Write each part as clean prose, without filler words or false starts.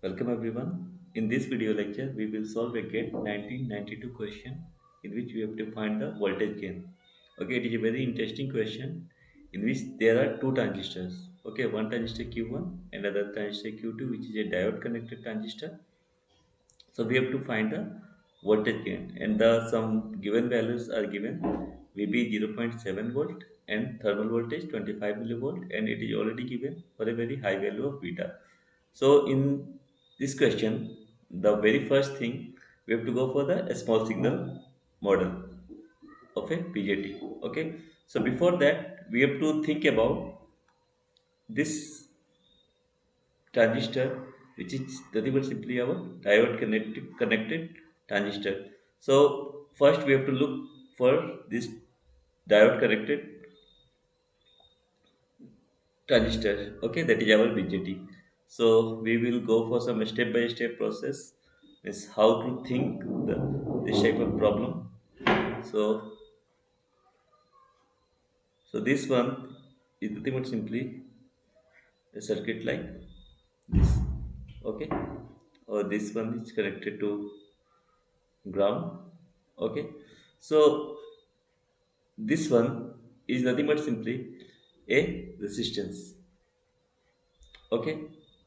Welcome everyone. In this video lecture, we will solve a GATE 1992 question in which we have to find the voltage gain. Okay, it is a very interesting question in which there are two transistors. Okay, one transistor Q1 and other transistor Q2, which is a diode connected transistor. So we have to find the voltage gain, and the some given values are given. VB 0.7 volt and thermal voltage 25 millivolt, and it is already given for a very high value of beta. So in this question, the very first thing, we have to go for the small signal model of a BJT. Okay, so before that we have to think about this transistor, which is nothing but simply our diode connected transistor. So first we have to look for this diode connected transistor. Okay, that is our BJT. So we will go for some step by step process, is how to think this type of problem. So so this one is nothing but simply a circuit like this. Okay, or this one is connected to ground. Okay, so this one is nothing but simply a resistance. Okay,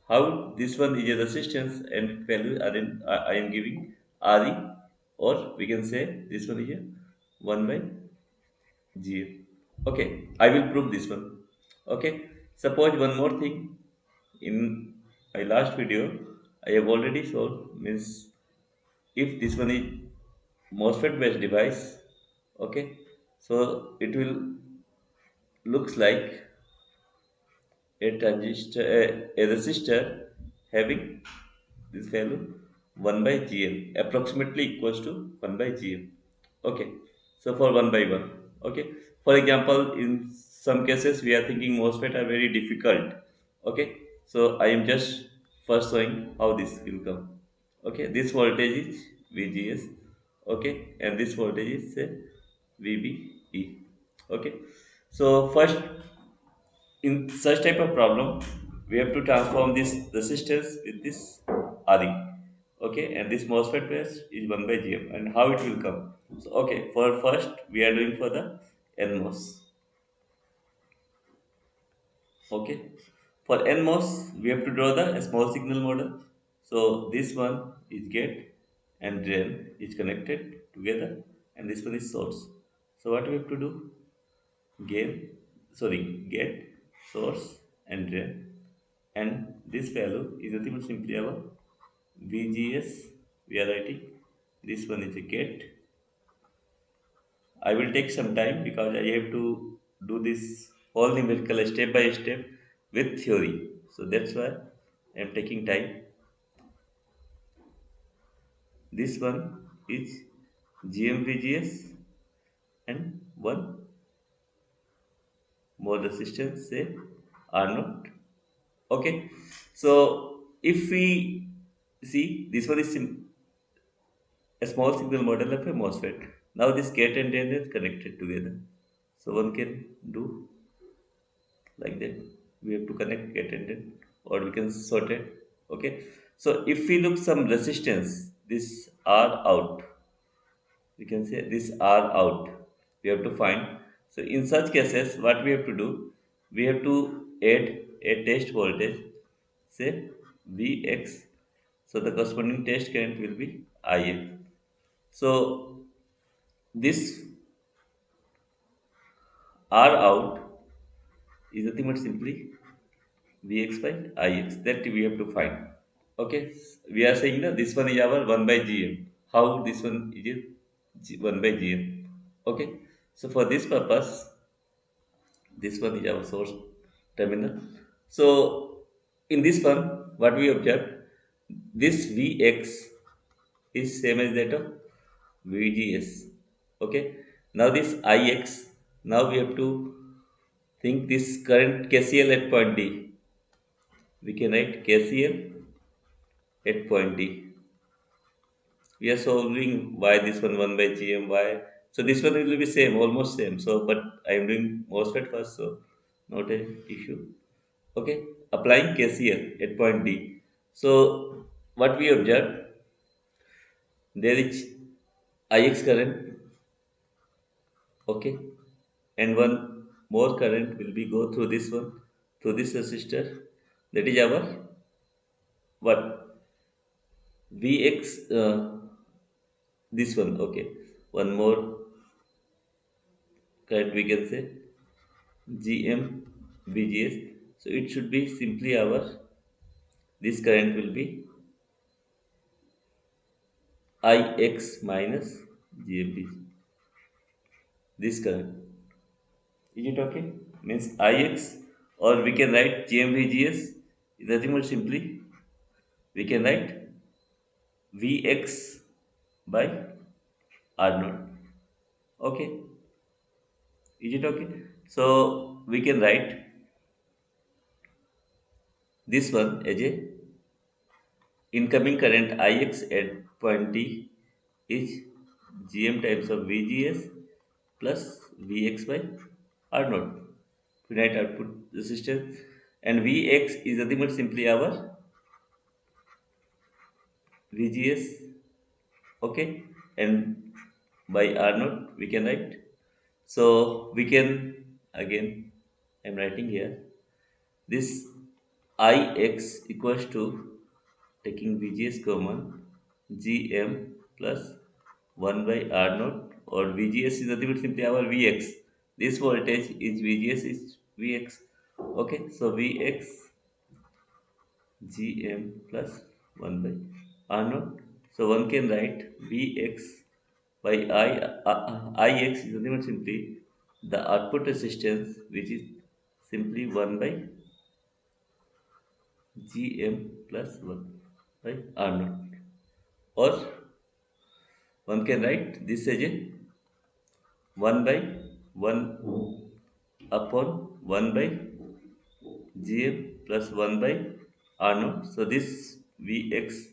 how this one is a resistance and value are in, I am giving re, or we can say this one is a 1 by gf. Okay, I will prove this one. Okay, suppose one more thing. In my last video I have already shown, means if this one is MOSFET based device. Okay, so it will looks like a resistor having this value 1 by gm, approximately equals to 1 by gm. Okay, so for 1 by 1. Okay, for example, in some cases we are thinking MOSFET are very difficult. Okay, so I am just first showing how this will come. Okay, this voltage is VGS. Okay, and this voltage is say VBE. Okay, so first, in such type of problem, we have to transform this resistance with this RE. Okay, and this MOSFET base is 1 by GM, and how it will come. So, okay, for first, we are doing for the NMOS. Okay, for NMOS, we have to draw the small signal model. So, this one is gate and drain is connected together, and this one is source. So, what we have to do? Gain, sorry, get, source, and drain, and this value is nothing but simply our VGS. We are writing this one is a get. I will take some time because I have to do this whole numerical step by step with theory. So that's why I am taking time. This one is GMVGS and one more resistance, say R naught. Okay, so if we see, this one is a small signal model of a MOSFET. Now this gate and drain is connected together. So one can do like that. We have to connect gate and drain, or we can sort it. Okay. So if we look some resistance, this R out, we can say this R out. We have to find. So in such cases, what we have to do, we have to add a test voltage, say Vx. So the corresponding test current will be If. So this R out is nothing but simply Vx by Ix, that we have to find. Okay, we are saying that this one is our 1 by Gm. How this one is a 1 by Gm? Okay, so for this purpose, this one is our source terminal. So in this one, what we observe, this Vx is same as that of VGS. Okay, now this Ix, now we have to think this current KCL at point D. We can write KCL at point D. We are solving why this one 1 by GM, why. So this one will be same, almost same. So, but I am doing MOSFET first, so not a issue. Okay, applying KCL at point D. So what we observed, there is IX current, okay, and one more current will be go through this one, through this resistor. That is our what Vx. This one, okay. One more current we can say Gm Vgs. So it should be simply our, this current will be Ix minus GMV. This current. Is it okay? Means Ix, or we can write GMVGS. Nothing but simply we can write Vx by R naught. Okay. Is it okay? So we can write this one as a incoming current Ix at point T is Gm times of VGS plus Vx by R naught, finite output resistance, and Vx is nothing but simply our VGS, okay, and by R naught we can write. So we can again, I'm writing here this Ix equals to, taking VGS common, Gm plus 1 by R naught, or VGS is nothing but simply our Vx. This voltage is VGS is Vx. Okay, so Vx Gm plus 1 by R naught. So one can write Vx by Ix is nothing but simply the output resistance, which is simply 1 by Gm plus 1 by R naught. Or one can write this as a 1 by 1 upon 1 by Gm plus 1 by R naught. So this Vx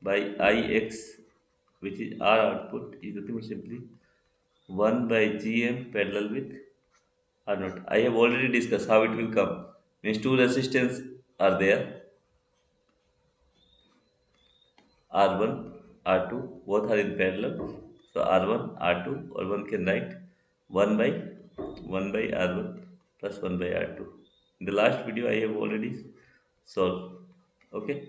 by Ix, which is R output, is nothing but simply 1 by Gm parallel with R naught. I have already discussed how it will come. Means two resistance are there, R1, R2, both are in parallel. So R1, R2, or one can write 1 by 1 by R1 plus 1 by R2. In the last video, I have already solved. Okay.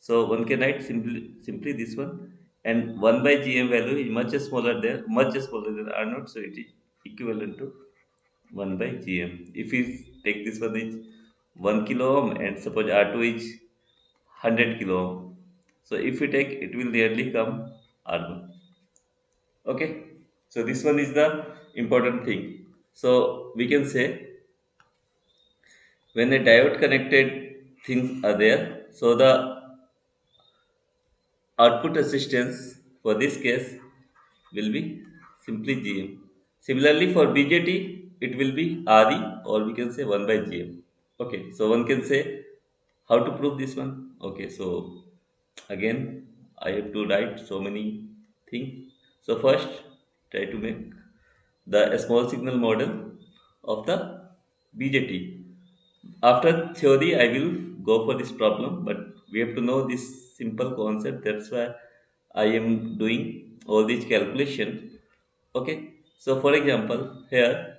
So one can write simply this one, and 1 by Gm value is much smaller there, much smaller than R0, so it is equivalent to 1 by Gm. If we take this one is 1 kilo ohm, and suppose R2 is 100 kilo ohm. So if we take, it will nearly come R1. Okay. So this one is the important thing. So we can say when a diode connected things are there, so the output resistance for this case will be simply Gm. Similarly for BJT, it will be RE, or we can say 1 by Gm. Okay, so one can say how to prove this one. Okay, so again I have to write so many things. So first, try to make the small signal model of the BJT. After theory, I will go for this problem, but we have to know this simple concept. That's why I am doing all these calculation. Okay. So, for example, here,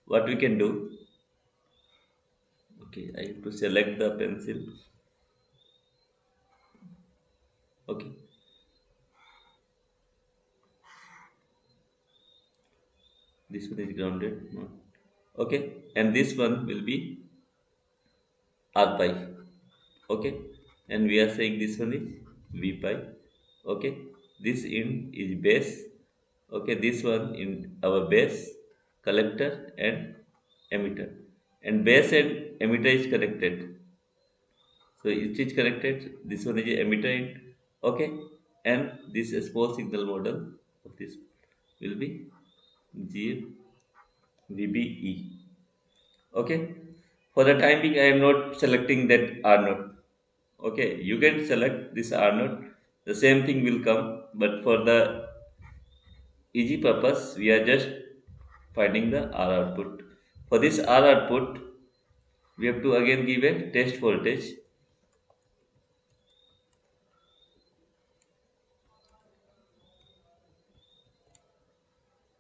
what we can do. Okay, I have to select the pencil. Okay, this one is grounded. No. Okay, and this one will be R pi. Okay, and we are saying this one is V pi. Okay, this in is base. Okay, this one in our base, collector and emitter, and base and emitter is connected, so it is connected. This one is emitter in. Okay, and this small signal model of this will be GVBE. Okay, for the time being I am not selecting that R naught. Okay, you can select this R naught, the same thing will come, but for the easy purpose we are just finding the R output. For this R output, we have to again give a test voltage.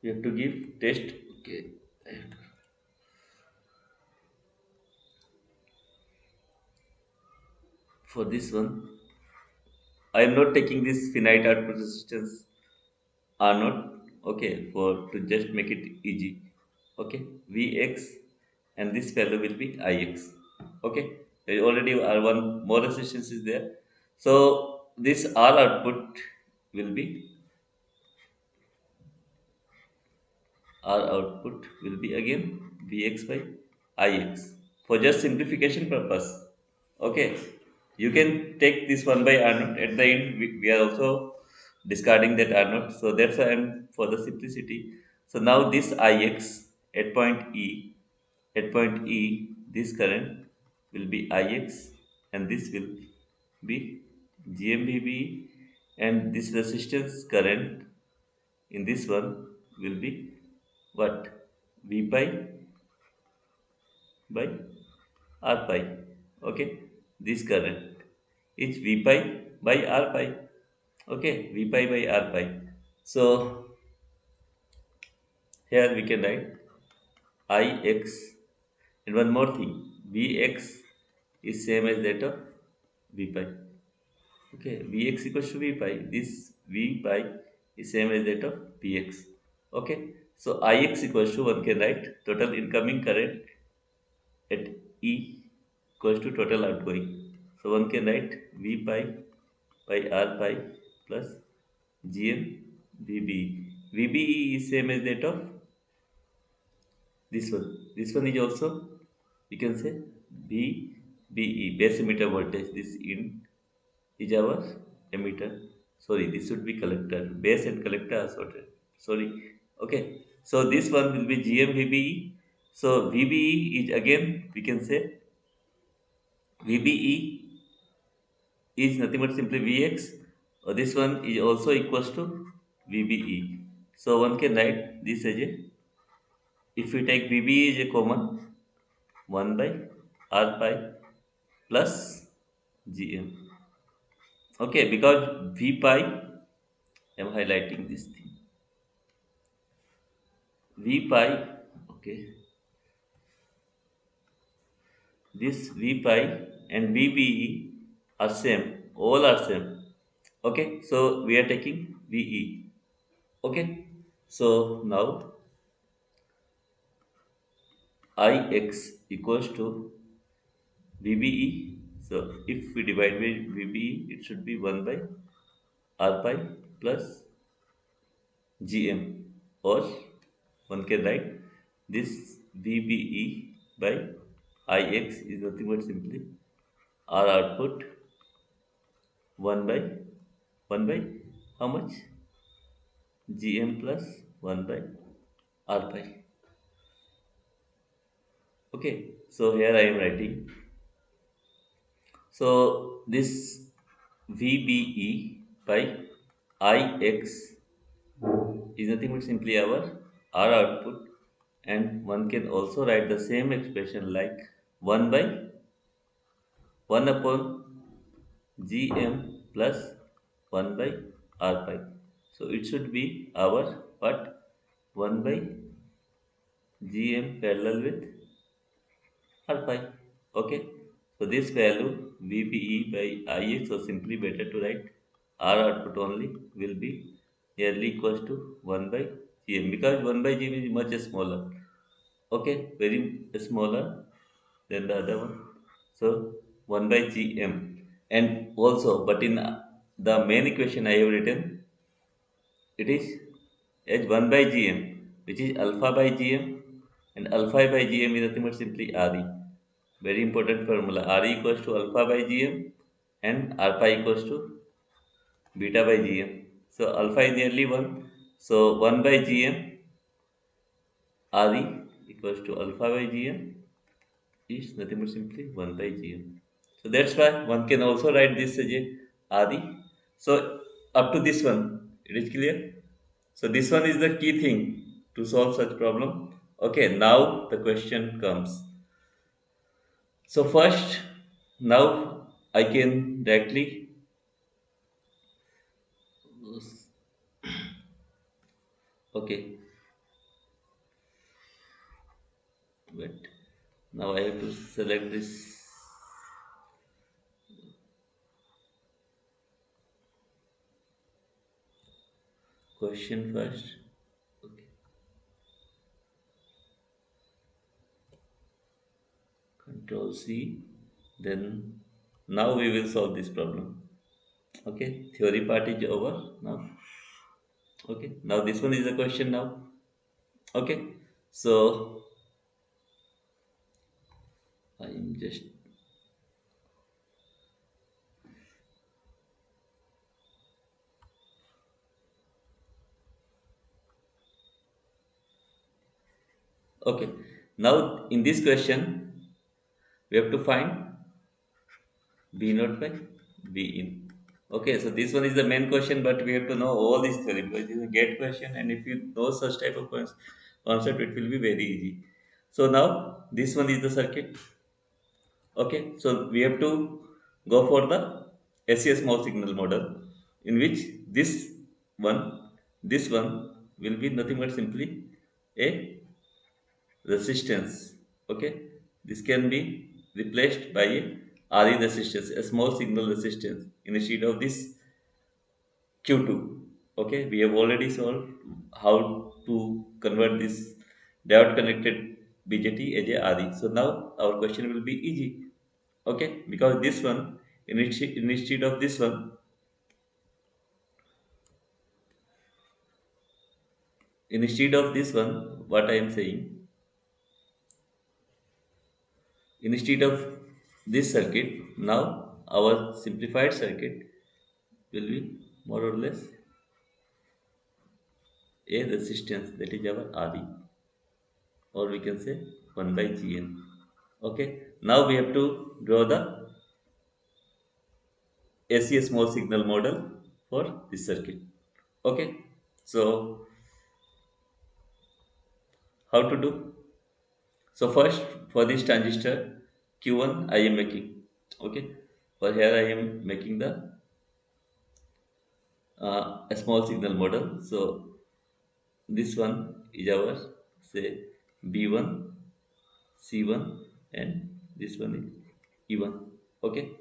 We have to give test. Okay. I have to- For this one, I am not taking this finite output resistance R naught. Okay, for to just make it easy. Okay, Vx and this value will be Ix. Okay, there already are one more resistance is there. So this R output will be our output will be again Vx by Ix. For just simplification purpose, okay, you can take this 1 by R naught. At the end, we are also discarding that R naught. So that's why I'm for the simplicity. So now this Ix at point E, this current will be Ix and this will be GMVB, and this resistance current in this one will be what? V pi by R pi. Okay, this current is V pi by R pi. Okay, V pi by R pi. So here we can write Ix, and one more thing, Vx is same as that of V pi. Okay, Vx equals to V pi. This V pi is same as that of Vx. Okay, so Ix equals to, one can write total incoming current at E equals to total outgoing. So one can write V pi by R pi plus Gm VBE. VBE is same as that of this one. This one is also, you can say, BBE, base emitter voltage. This in is our emitter. Sorry, this should be collector. Base and collector are sorted. Sorry. Okay. So this one will be GMVBE. So VBE is again, we can say, VBE is nothing but simply Vx. This one is also equals to VBE. So one can write this as a, if we take VBE is a common, 1 by R pi plus GM. Okay, because V pi, I am highlighting this thing. V pi, okay, this V pi and VBE are same, all are same. Okay, so we are taking VE. Okay, so now Ix equals to VBE. So if we divide by VBE, it should be 1 by R pi plus GM, or one can write this VBE by Ix is nothing but simply R output 1 by 1 by how much? GM plus 1 by R pi. Okay, so here I am writing. So this VBE by Ix is nothing but simply our R output, and one can also write the same expression like 1 by 1 upon Gm plus 1 by R pi. So it should be our what? 1 by Gm parallel with R pi. Okay. So this value VBE by Ix, or simply better to write R output only, will be nearly equals to 1 by Gm, because 1 by Gm is much smaller. Okay, very smaller than the other one. So 1 by Gm. And also, but in the main equation I have written, it is as 1 by Gm, which is alpha by Gm, and alpha by Gm is nothing but simply Re. Very important formula. Re equals to alpha by Gm and R pi equals to beta by Gm. So alpha is nearly 1. So 1 by Gm Re equals to alpha by Gm is nothing but simply 1 by Gm. So that's why one can also write this as a Adi. So up to this one, it is clear. So this one is the key thing to solve such problem. Okay, now the question comes. So first, now I can directly, okay. Wait. Now I have to select this question first. Okay. Control C. Then now we will solve this problem. Okay. Theory part is over now. Okay. Now this one is a question now. Okay. So I am just okay. Now in this question we have to find B naught by B in. Okay, so this one is the main question, but we have to know all this theory because it is a gate question, and if you know such type of concept, it will be very easy. So now this one is the circuit. Okay, so we have to go for the SES small signal model, in which one, this one will be nothing but simply a resistance. Okay, this can be replaced by a RE resistance, a small signal resistance, instead of this Q2. Okay, we have already solved how to convert this diode connected BJT as a RE. So now our question will be easy. Okay, because this one, instead of this one, what I am saying, instead of this circuit, now our simplified circuit will be more or less a resistance, that is our RE, or we can say 1 by GN. Okay, now we have to draw the AC small signal model for this circuit. Okay, so how to do? So first, for this transistor Q1 I am making. Okay, for here I am making the a small signal model. So this one is our, say, B1, C1, and this one is E1. Okay,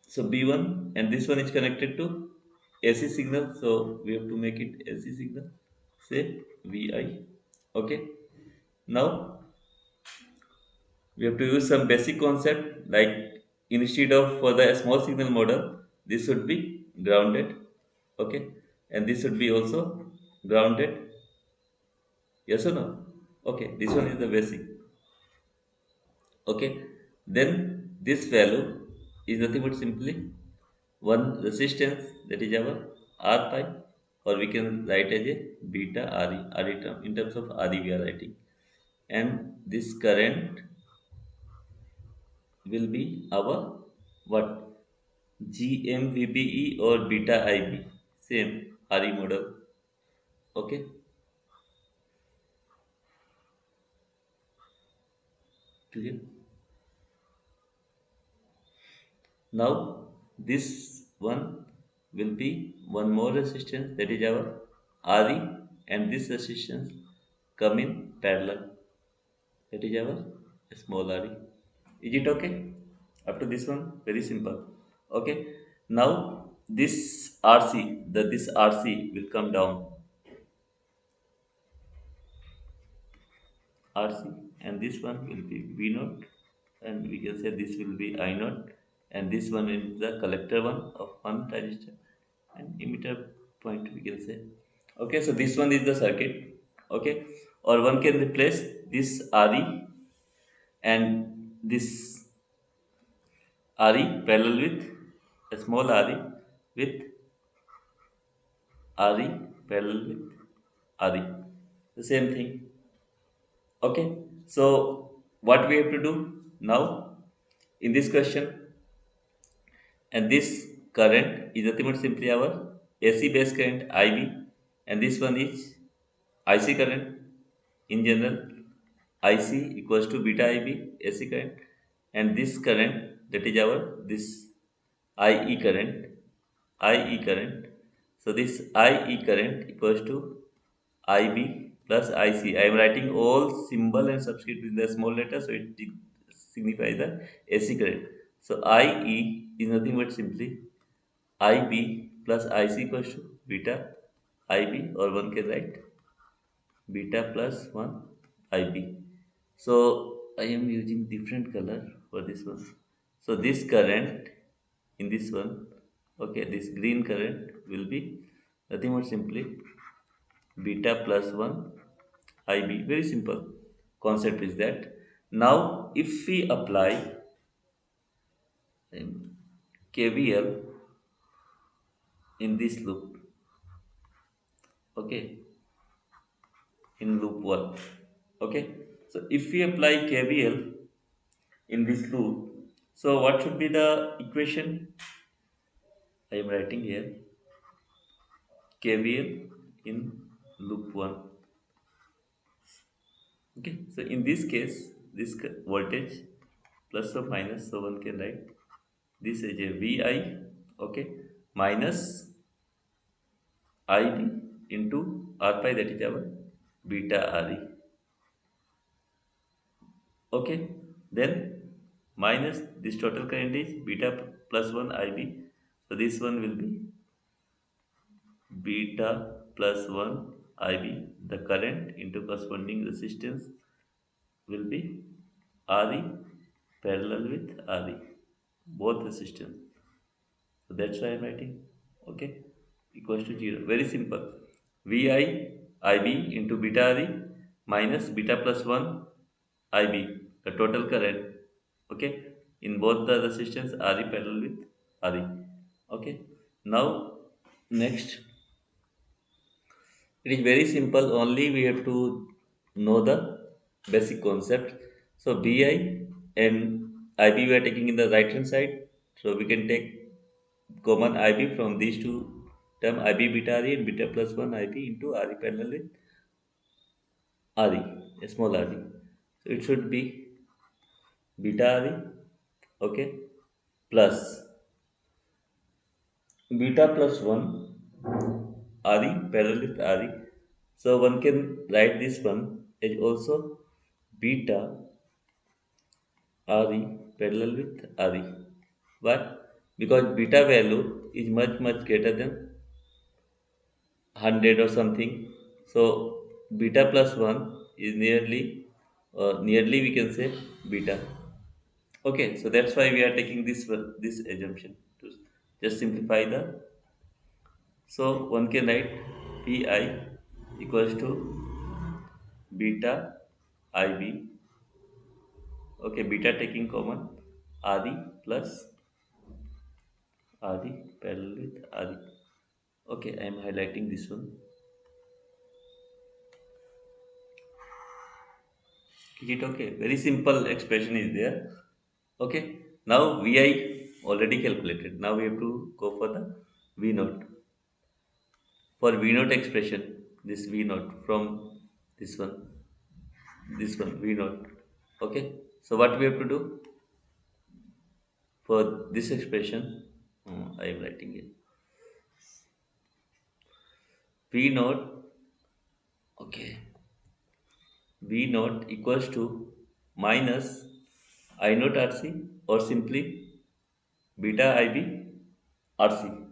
so B1 and this one is connected to AC signal. So we have to make it AC signal. Say VI. Okay. Now we have to use some basic concept, like instead of for the small signal model, this should be grounded. Okay, and this should be also grounded. Yes or no? Okay, this one is the basic. Okay, then this value is nothing but simply one resistance, that is our R pi, or we can write as a beta RE term. In terms of RE we are writing, and this current will be our what, GMVBE or beta IB, same RE model. Okay, clear. Now this one will be one more resistance, that is our RE, and this resistance come in parallel, that is our small RE. Is it okay? Up to this one, very simple. Okay. Now this RC, this RC will come down, RC, and this one will be V naught, and we can say this will be I naught, and this one is the collector one of one transistor, and emitter point, we can say. Okay, so this one is the circuit. Okay, or one can replace this RE and this RE parallel with a small RE with RE parallel with RE, the same thing. Okay, so what we have to do now in this question, and this current is nothing but simply our AC base current IB, and this one is IC current. In general, IC equals to beta IB, AC current, and this current, that is our this IE current, IE current. So this IE current equals to IB plus IC. I am writing all symbol and subscript with the small letter, so it signifies the AC current. So IE is nothing but simply IB plus IC equals to beta IB, or one can write beta plus 1 IB. So I am using different color for this one. So this current in this one, okay, this green current will be nothing but simply beta plus 1 IB. Very simple concept is that. Now if we apply KVL in this loop, okay, in loop 1, okay, so if we apply KVL in this loop, so what should be the equation? I am writing here KVL in loop 1. Okay, so in this case, this voltage plus or minus, so one can write this as a VI, okay, minus IB into R pi, that is our beta RE, okay, then minus this total current is beta plus 1 IB, so this one will be beta plus 1 IB, the current into corresponding resistance will be RE parallel with RE, both resistance. So that's why I'm writing, okay, equals to 0. Very simple. VI IB into beta RE minus beta plus 1 IB, the total current, okay, in both the resistance RE parallel with RE. Okay. Now next, it is very simple, only we have to know the basic concept. So BI and IB we are taking in the right hand side. So we can take common IB from these two term, IB beta RE and beta plus 1 IB into RE parallel with RE, a small RE. So it should be beta RE, okay, plus beta plus 1 RE parallel with RE. So one can write this one as also beta RE parallel with RE. Why? Because beta value is much greater than 100 or something. So beta plus 1 is nearly we can say beta. Okay, so that's why we are taking this assumption to just simplify the. So one can write Pi equals to beta IB, okay, beta taking common RE plus RE parallel with RE. Okay, I am highlighting this one. Is it okay? Very simple expression is there. Okay. Now VI already calculated. Now we have to go for the V naught. For V naught expression, this V naught from this one V naught. Okay. So what we have to do for this expression? I am writing it. V naught. Okay. V naught equals to minus I naught RC, or simply beta IB RC.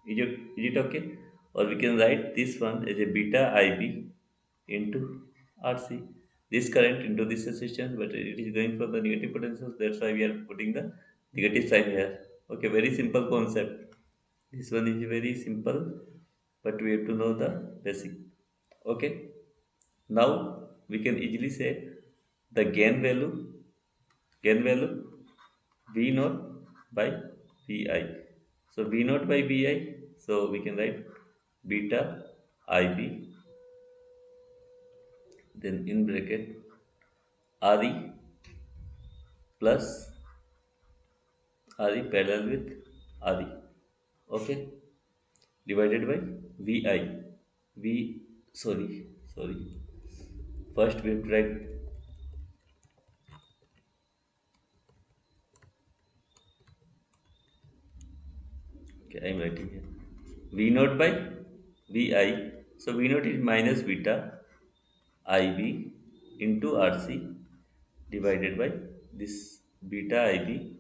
Is it okay? Or we can write this one as a beta IB into RC. This current into this resistance, but it is going from the negative potential. That's why we are putting the negative sign here. Okay, very simple concept. This one is very simple, but we have to know the basic. Okay. Now we can easily say the gain value V naught by Vi. So V naught by Vi, so we can write beta IB, then in bracket RE plus RE parallel with RE, okay, divided by VI. V, sorry. First we have to write, okay, I am writing here V naught by VI. So V naught is minus beta IB into RC divided by this beta IB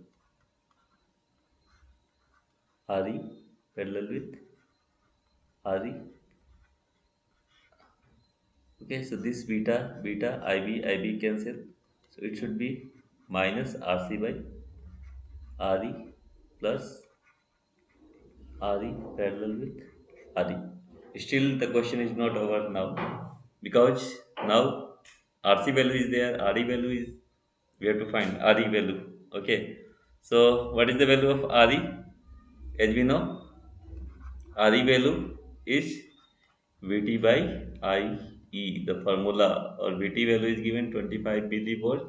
RE parallel with RE. Okay, so this beta IB cancel. So it should be minus RC by RE plus RE parallel with RE. Still, the question is not over now because now RC value is there, RE value is, we have to find RE value. Okay, so what is the value of RE? As we know, RE value is VT by IE. The formula or VT value is given 25 millivolt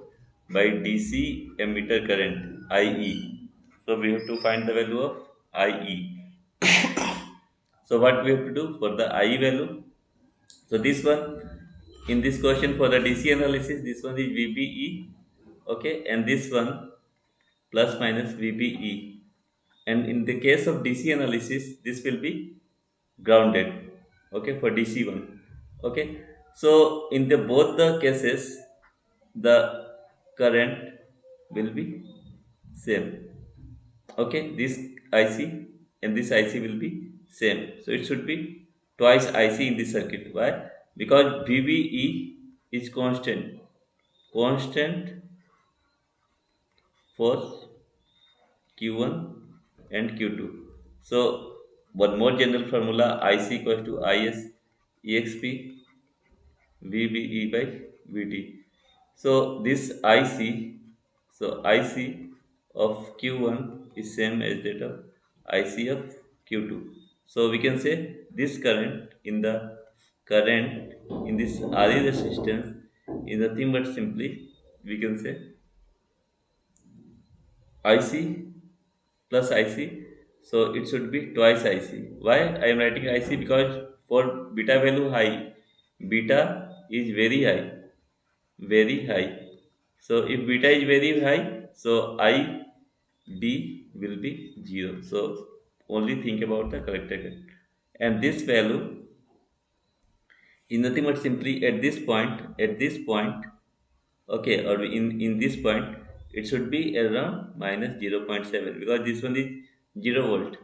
by DC ammeter current IE. So we have to find the value of IE. So what we have to do for the IE value? So this one, in this question for the DC analysis, this one is VBE, okay, and this one plus minus VBE. And in the case of DC analysis, this will be grounded, okay, for DC one, okay. So in the both the cases, the current will be same, okay. This IC and this IC will be same, so it should be twice IC in this circuit. Why? Because VBE is constant for Q1 and Q2. So one more general formula: IC equals to IS exp VBE by VT. So this IC, so IC of Q1 is same as that of IC of Q2. So we can say this current in this RE resistance is nothing but simply we can say IC plus IC. So it should be twice IC. Why I am writing IC? Because for beta value high, beta is very high. So if beta is very high, so I B will be 0. So only think about the collector current. And this value is nothing but simply at this point, okay, or in this point, it should be around minus 0.7 because this one is 0 volt.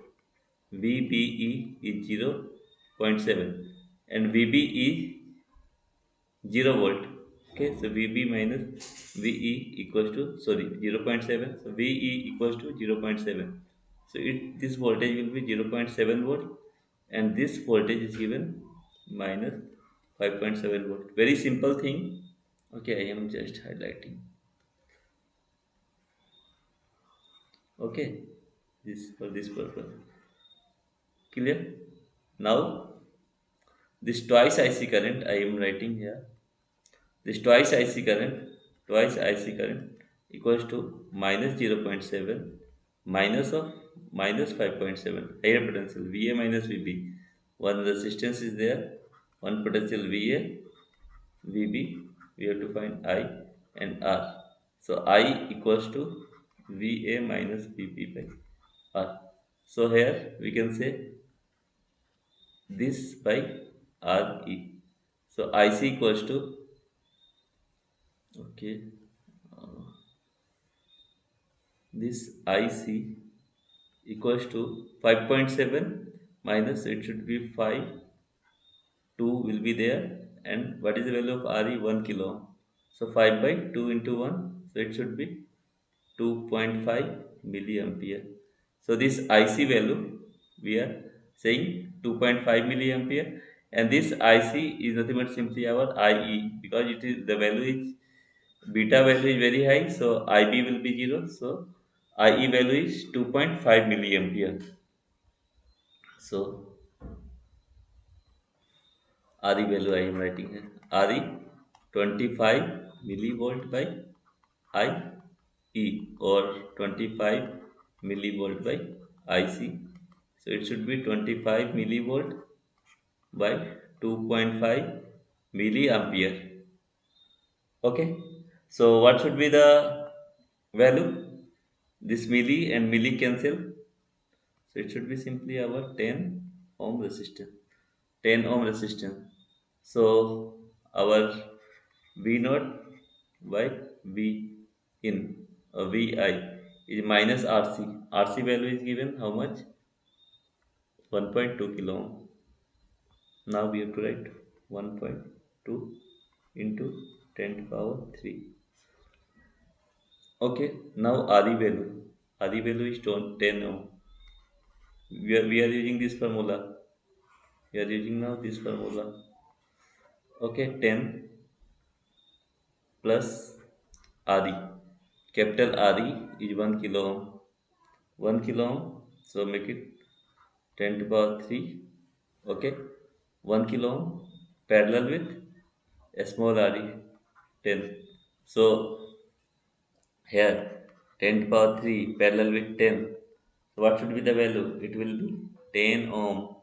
VBE is 0.7 and VBE 0 volt. Okay, so VB minus VE equals to, sorry, 0.7. So VE equals to 0.7. So this voltage will be 0.7 volt and this voltage is given minus 5.7 volt. Very simple thing. Okay, I am just highlighting. Okay, this for this purpose. Clear? Now this twice IC current I am writing here. This twice IC current equals to minus 0.7 minus of minus 5.7. Higher potential VA minus VB. One resistance is there, one potential VA, VB. We have to find I and R. So I equals to VA minus VB by R. So here we can say this by RE. So IC equals to, okay, uh, this IC equals to 5.7 minus, it should be 5, 2 will be there, and what is the value of RE? 1 kilo ohm. So 5 by 2 into 1, so it should be 2.5 milliampere. So this IC value we are saying 2.5 milliampere, and this IC is nothing but simply our IE because it is the value is beta value is very high, so IB will be 0. So IE value is 2.5 milliampere. So RE value I am writing here. RE 25 millivolt by IE or 25 millivolt by IC. So it should be 25 millivolt by 2.5 milliampere. Okay. So what should be the value? This milli and milli cancel. So it should be simply our 10 ohm resistance. 10 ohm resistance. So our V naught by V in, Vi is minus RC. RC value is given how much? 1.2 kilo ohm. Now we have to write 1.2 into 10 to power 3. Okay, now RE value. RE value is 10 ohm. We are using this formula. We are using now this formula. Okay, 10 plus RE. Capital RE is 1 kilo ohm. 1 kilo ohm. So make it 10 to power 3. Okay, 1 kilo ohm parallel with a small RE 10. So here 10 to power 3 parallel with 10. So what should be the value? It will be 10 ohm.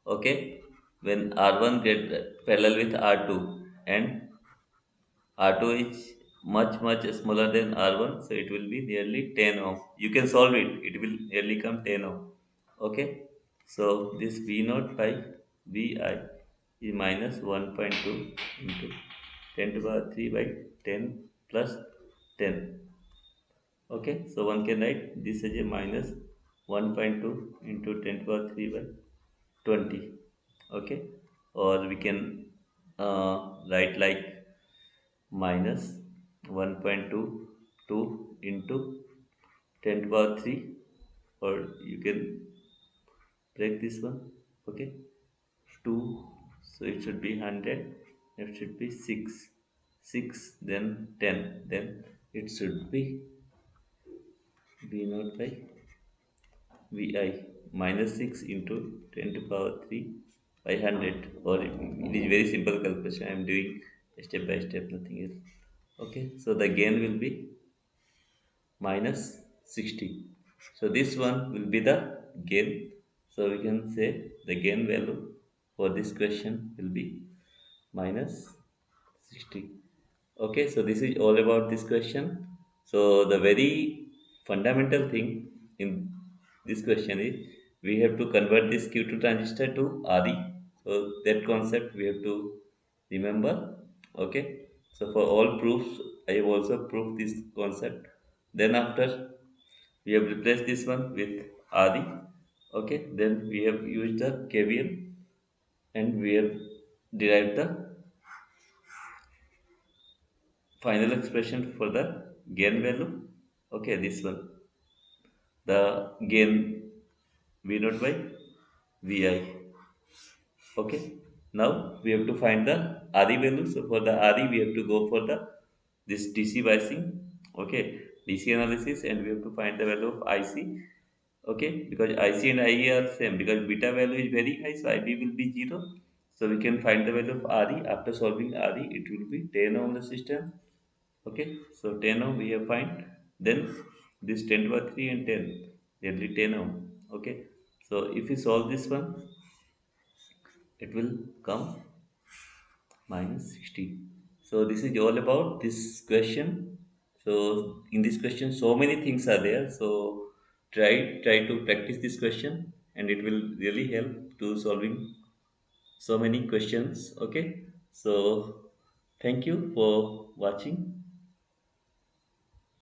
Okay, when R1 get parallel with R2 and R2 is much smaller than R1, so it will be nearly 10 ohm. You can solve it, it will nearly come 10 ohm. Okay, so this V naught by Vi is minus 1.2 into 10 to the power 3 by 10 plus 10. Okay, so one can write this as a minus 1.2 into 10 to the power 3 by 20. Okay, or we can write like minus 1.22 into 10 to the power 3, or you can break this one. Okay, 2, so it should be 100, it should be 6, 6 then 10, then it should be V naught by Vi minus 6 into 10 to the power 3 by 100, or it is very simple calculation I am doing step by step, nothing else. Okay, so the gain will be minus 60. So this one will be the gain. So we can say the gain value for this question will be minus 60. Okay, so this is all about this question. So the very fundamental thing in this question is we have to convert this Q2 transistor to RE. So that concept we have to remember. Okay, so for all proofs I have also proved this concept. Then after we have replaced this one with RE. Okay, then we have used the KVL and we have derived the final expression for the gain value. Okay, this one, the gain V naught by Vi. Okay, now we have to find the RE value. So for the RE we have to go for the this DC biasing. Okay, DC analysis, and we have to find the value of IC. Okay, because IC and IE are same, because beta value is very high, so IB will be 0. So we can find the value of RE. After solving RE, it will be 10 ohm resistance. Okay, so 10 ohm we have find. Then this 10 to the 3 and 10, nearly 10 ohm. Okay, so if we solve this one, it will come minus 60. So this is all about this question. So in this question so many things are there, so try to practice this question, and it will really help to solving so many questions. Okay, so thank you for watching.